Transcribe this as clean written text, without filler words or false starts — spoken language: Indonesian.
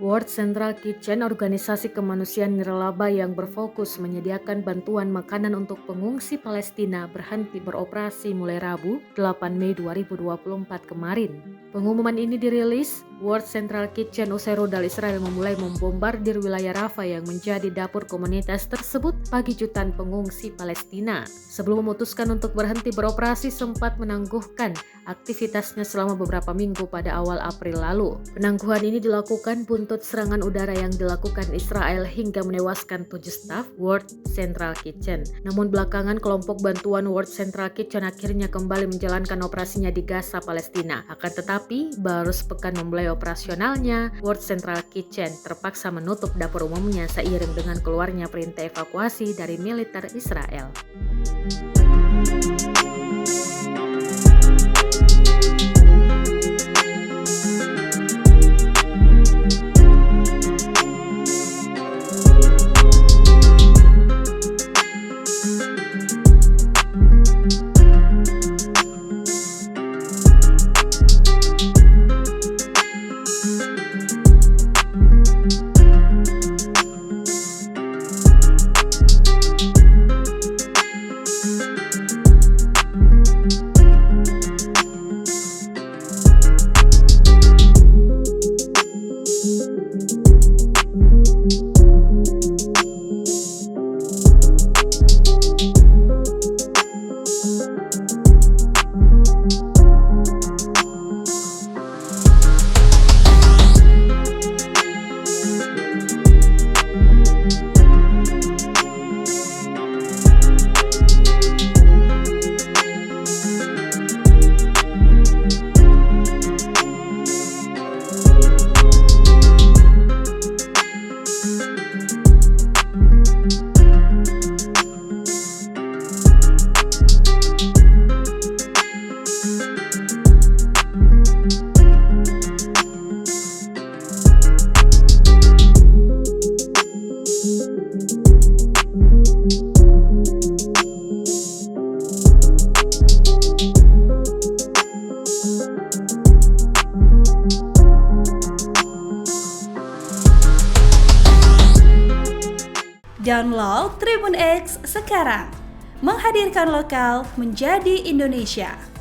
World Central Kitchen, organisasi kemanusiaan nirlaba yang berfokus menyediakan bantuan makanan untuk pengungsi Palestina, berhenti beroperasi mulai Rabu, 8 Mei 2024 kemarin. Pengumuman ini dirilis World Central Kitchen usai rudal Israel memulai membombardir wilayah Rafah yang menjadi dapur komunitas tersebut bagi jutaan pengungsi Palestina. Sebelum memutuskan untuk berhenti beroperasi, sempat menangguhkan aktivitasnya selama beberapa minggu pada awal April lalu. Penangguhan ini dilakukan buntut serangan udara yang dilakukan Israel hingga menewaskan 7 staf World Central Kitchen. Namun belakangan kelompok bantuan World Central Kitchen akhirnya kembali menjalankan operasinya di Gaza, Palestina. Akan tetapi, baru sepekan memulai operasionalnya, World Central Kitchen terpaksa menutup dapur umumnya seiring dengan keluarnya perintah evakuasi dari militer Israel. Download Tribun X sekarang, menghadirkan lokal menjadi Indonesia.